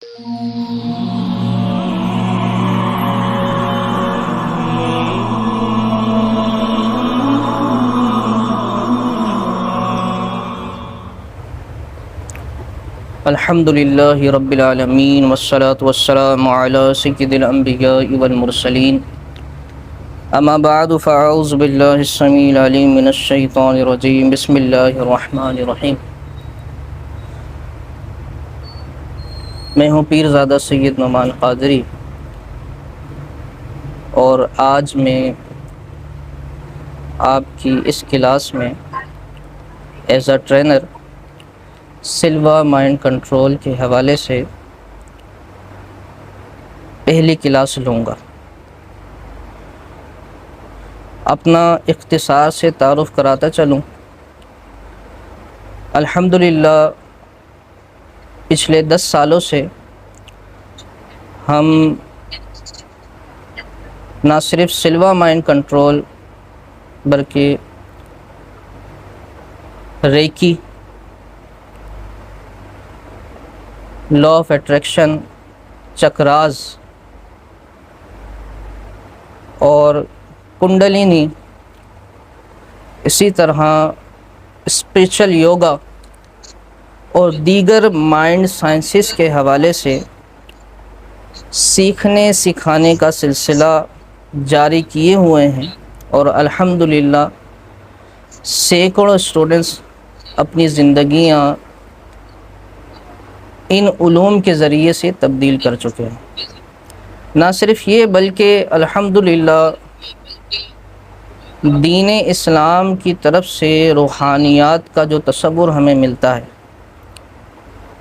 الحمد للہ رب العالمین والصلاة والسلام علی سید الانبیاء والمرسلین اما بعد فاعوذ باللہ السمیع العلیم من الشیطان الرجیم بسم اللہ الرحمن الرحیم۔ میں ہوں پیرزادہ سید نعمان قادری، اور آج میں آپ کی اس کلاس میں as a trainer Silva mind control کے حوالے سے پہلی کلاس لوں گا۔ اپنا اختصار سے تعارف کراتا چلوں۔ الحمدللہ پچھلے 10 سالوں سے ہم نہ صرف سلوا مائنڈ کنٹرول بلکہ ریکی، لا آف اٹریکشن، چکراز اور کنڈلینی، اسی طرح اسپریچول یوگا اور دیگر مائنڈ سائنسز کے حوالے سے سیکھنے سکھانے کا سلسلہ جاری کیے ہوئے ہیں، اور الحمدللہ سینکڑوں اسٹوڈنٹس اپنی زندگیاں ان علوم کے ذریعے سے تبدیل کر چکے ہیں۔ نہ صرف یہ بلکہ الحمدللہ دین اسلام کی طرف سے روحانیات کا جو تصور ہمیں ملتا ہے،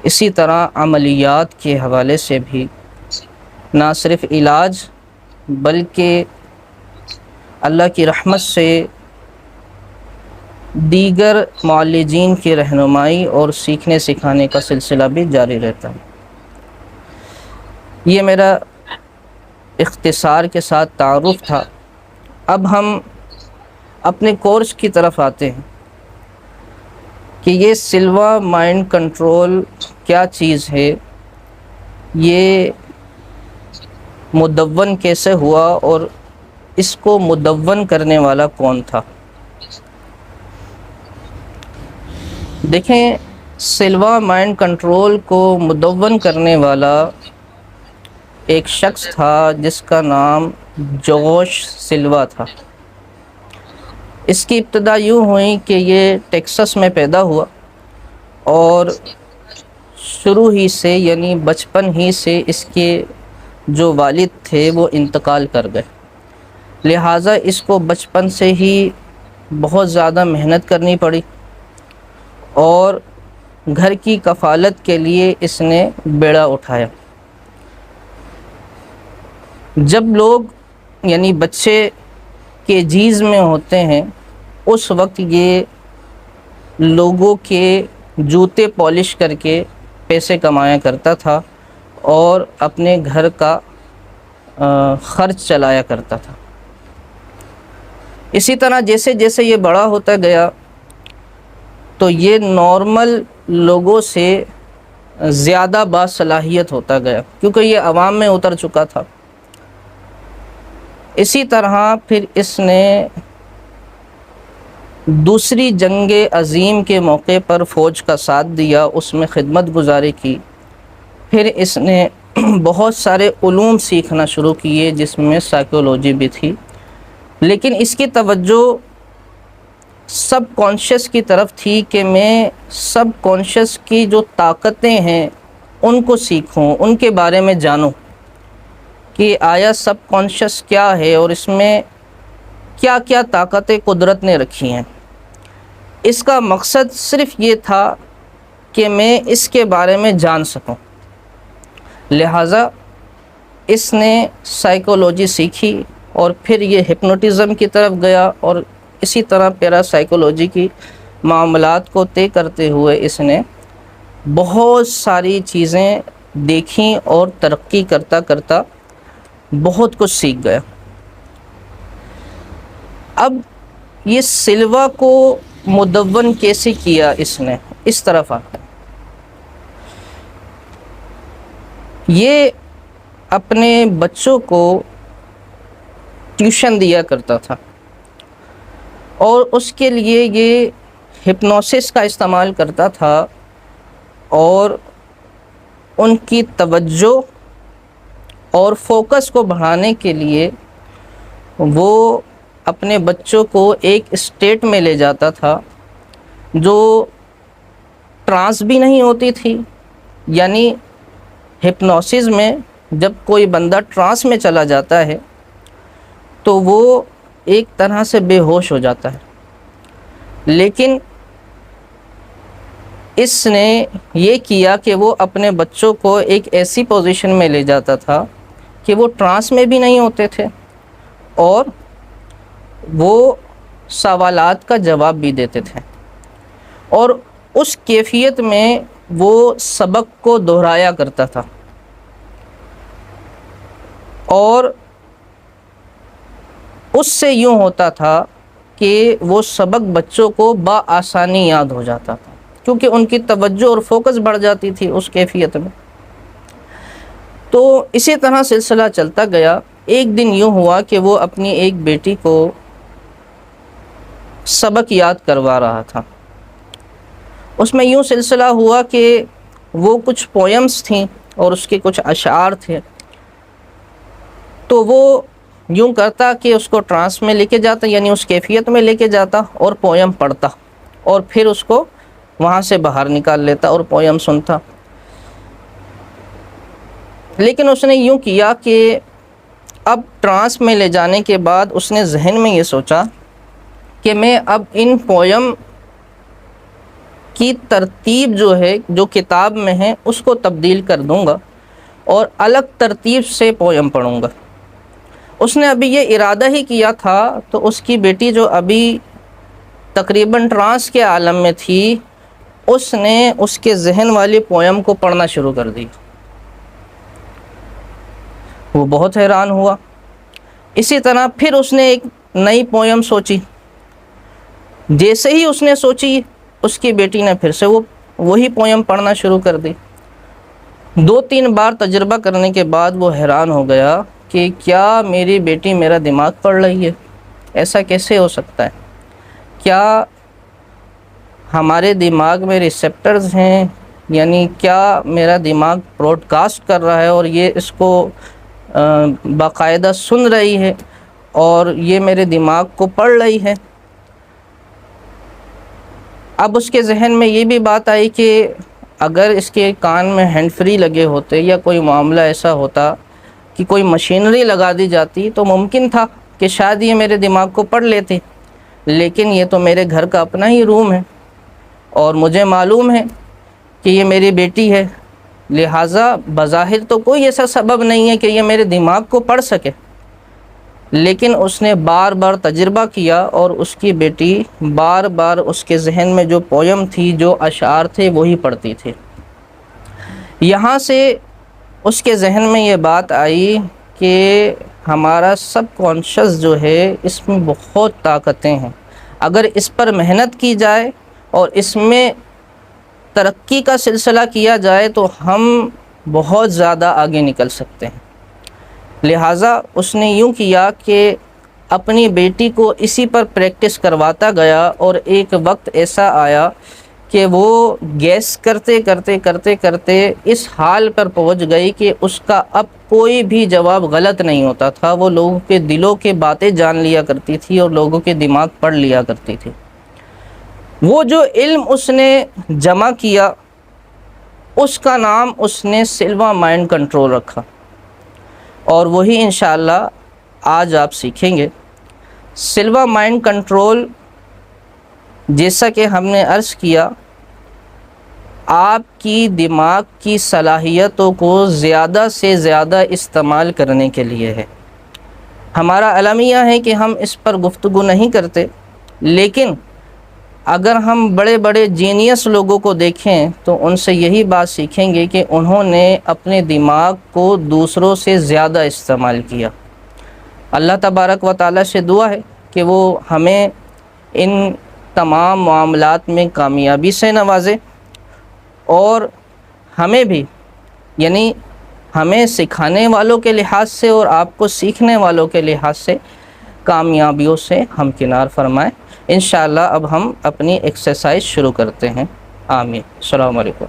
اسی طرح عملیات کے حوالے سے بھی نہ صرف علاج بلکہ اللہ کی رحمت سے دیگر معالجین کی رہنمائی اور سیکھنے سکھانے کا سلسلہ بھی جاری رہتا ہے۔ یہ میرا اختصار کے ساتھ تعارف تھا۔ اب ہم اپنے کورس کی طرف آتے ہیں کہ یہ سلوا مائنڈ کنٹرول کیا چیز ہے، یہ مدون کیسے ہوا، اور اس کو مدون کرنے والا کون تھا۔ دیکھیں، سلوا مائنڈ کنٹرول کو مدون کرنے والا ایک شخص تھا جس کا نام جوش سلوا تھا۔ اس کی ابتدا یوں ہوئی کہ یہ ٹیکساس میں پیدا ہوا، اور شروع ہی سے یعنی بچپن ہی سے اس کے جو والد تھے وہ انتقال کر گئے، لہٰذا اس کو بچپن سے ہی بہت زیادہ محنت کرنی پڑی، اور گھر کی کفالت کے لیے اس نے بیڑا اٹھایا۔ جب لوگ یعنی بچے کے جیز میں ہوتے ہیں، اس وقت یہ لوگوں کے جوتے پالش کر کے پیسے کمایا کرتا تھا اور اپنے گھر کا خرچ چلایا کرتا تھا۔ اسی طرح جیسے جیسے یہ بڑا ہوتا گیا تو یہ نارمل لوگوں سے زیادہ باصلاحیت ہوتا گیا، کیونکہ یہ عوام میں اتر چکا تھا۔ اسی طرح پھر اس نے دوسری جنگ عظیم کے موقع پر فوج کا ساتھ دیا، اس میں خدمت گزاری کی۔ پھر اس نے بہت سارے علوم سیکھنا شروع کیے جس میں سائیکولوجی بھی تھی، لیکن اس کی توجہ سب کانشیس کی طرف تھی کہ میں سب کانشیس کی جو طاقتیں ہیں ان کو سیکھوں، ان کے بارے میں جانوں کہ آیا سب کانشیس کیا ہے اور اس میں کیا کیا طاقتیں قدرت نے رکھی ہیں۔ اس کا مقصد صرف یہ تھا کہ میں اس کے بارے میں جان سکوں، لہٰذا اس نے سائیکولوجی سیکھی، اور پھر یہ ہپنوٹزم کی طرف گیا، اور اسی طرح پیرا سائیکولوجی کی معاملات کو طے کرتے ہوئے اس نے بہت ساری چیزیں دیکھیں اور ترقی کرتا کرتا بہت کچھ سیکھ گیا۔ اب یہ سلوا کو مدون کیسے کیا اس نے، اس طرف آتا ہے۔ یہ اپنے بچوں کو ٹیوشن دیا کرتا تھا، اور اس کے لیے یہ ہپنوسس کا استعمال کرتا تھا، اور ان کی توجہ اور فوکس کو بڑھانے کے لیے وہ اپنے بچوں کو ایک اسٹیٹ میں لے جاتا تھا جو ٹرانس بھی نہیں ہوتی تھی، یعنی ہپنوسس میں جب کوئی بندہ ٹرانس میں چلا جاتا ہے تو وہ ایک طرح سے بے ہوش ہو جاتا ہے، لیکن اس نے یہ کیا کہ وہ اپنے بچوں کو ایک ایسی پوزیشن میں لے جاتا تھا کہ وہ ٹرانس میں بھی نہیں ہوتے تھے اور وہ سوالات کا جواب بھی دیتے تھے، اور اس کیفیت میں وہ سبق کو دہرایا کرتا تھا، اور اس سے یوں ہوتا تھا کہ وہ سبق بچوں کو بآسانی یاد ہو جاتا تھا، کیونکہ ان کی توجہ اور فوکس بڑھ جاتی تھی اس کیفیت میں۔ تو اسی طرح سلسلہ چلتا گیا۔ ایک دن یوں ہوا کہ وہ اپنی ایک بیٹی کو سبق یاد کروا رہا تھا۔ اس میں یوں سلسلہ ہوا کہ وہ کچھ پوئمز تھیں اور اس کے کچھ اشعار تھے، تو وہ یوں کرتا کہ اس کو ٹرانس میں لے کے جاتا، یعنی اس کیفیت میں لے کے جاتا اور پوئم پڑھتا، اور پھر اس کو وہاں سے باہر نکال لیتا اور پوئم سنتا۔ لیکن اس نے یوں کیا کہ اب ٹرانس میں لے جانے کے بعد اس نے ذہن میں یہ سوچا کہ میں اب ان پوئم کی ترتیب جو ہے جو کتاب میں ہے اس کو تبدیل کر دوں گا اور الگ ترتیب سے پوئم پڑھوں گا۔ اس نے ابھی یہ ارادہ ہی کیا تھا تو اس کی بیٹی جو ابھی تقریباً ٹرانس کے عالم میں تھی، اس نے اس کے ذہن والی پوئم کو پڑھنا شروع کر دی۔ وہ بہت حیران ہوا۔ اسی طرح پھر اس نے ایک نئی پوئم سوچی۔ جیسے ہی اس نے سوچی، اس کی بیٹی نے پھر سے وہی پوئم پڑھنا شروع کر دی۔ 2-3 بار تجربہ کرنے کے بعد وہ حیران ہو گیا کہ کیا میری بیٹی میرا دماغ پڑھ رہی ہے؟ ایسا کیسے ہو سکتا ہے؟ کیا ہمارے دماغ میں ریسیپٹرز ہیں، یعنی کیا میرا دماغ براڈ کاسٹ کر رہا ہے اور یہ اس کو باقاعدہ سن رہی ہے اور یہ میرے دماغ کو پڑھ رہی ہے؟ اب اس کے ذہن میں یہ بھی بات آئی کہ اگر اس کے کان میں ہینڈ فری لگے ہوتے یا کوئی معاملہ ایسا ہوتا کہ کوئی مشینری لگا دی جاتی تو ممکن تھا کہ شاید یہ میرے دماغ کو پڑھ لیتے، لیکن یہ تو میرے گھر کا اپنا ہی روم ہے اور مجھے معلوم ہے کہ یہ میری بیٹی ہے، لہٰذا بظاہر تو کوئی ایسا سبب نہیں ہے کہ یہ میرے دماغ کو پڑھ سکے۔ لیکن اس نے بار بار تجربہ کیا اور اس کی بیٹی بار بار اس کے ذہن میں جو پوئم تھی، جو اشعار تھے، وہی پڑھتی تھی۔ یہاں سے اس کے ذہن میں یہ بات آئی کہ ہمارا سب کانشس جو ہے اس میں بہت طاقتیں ہیں، اگر اس پر محنت کی جائے اور اس میں ترقی کا سلسلہ کیا جائے تو ہم بہت زیادہ آگے نکل سکتے ہیں۔ لہٰذا اس نے یوں کیا کہ اپنی بیٹی کو اسی پر پریکٹس کرواتا گیا، اور ایک وقت ایسا آیا کہ وہ گیس کرتے کرتے کرتے کرتے اس حال پر پہنچ گئی کہ اس کا اب کوئی بھی جواب غلط نہیں ہوتا تھا۔ وہ لوگوں کے دلوں کے باتیں جان لیا کرتی تھی اور لوگوں کے دماغ پڑھ لیا کرتی تھی۔ وہ جو علم اس نے جمع کیا اس کا نام اس نے سلوا مائنڈ کنٹرول رکھا، اور وہی انشاءاللہ آج آپ سیکھیں گے۔ سلوا مائنڈ کنٹرول، جیسا کہ ہم نے عرض کیا، آپ کی دماغ کی صلاحیتوں کو زیادہ سے زیادہ استعمال کرنے کے لیے ہے۔ ہمارا المیہ ہے کہ ہم اس پر گفتگو نہیں کرتے، لیکن اگر ہم بڑے بڑے جینیس لوگوں کو دیکھیں تو ان سے یہی بات سیکھیں گے کہ انہوں نے اپنے دماغ کو دوسروں سے زیادہ استعمال کیا۔ اللہ تبارک و تعالیٰ سے دعا ہے کہ وہ ہمیں ان تمام معاملات میں کامیابی سے نوازے، اور ہمیں بھی، یعنی ہمیں سکھانے والوں کے لحاظ سے اور آپ کو سیکھنے والوں کے لحاظ سے کامیابیوں سے ہمکنار فرمائیں۔ انشاءاللہ اب ہم اپنی ایکسرسائز شروع کرتے ہیں۔ آمین۔ السلام علیکم۔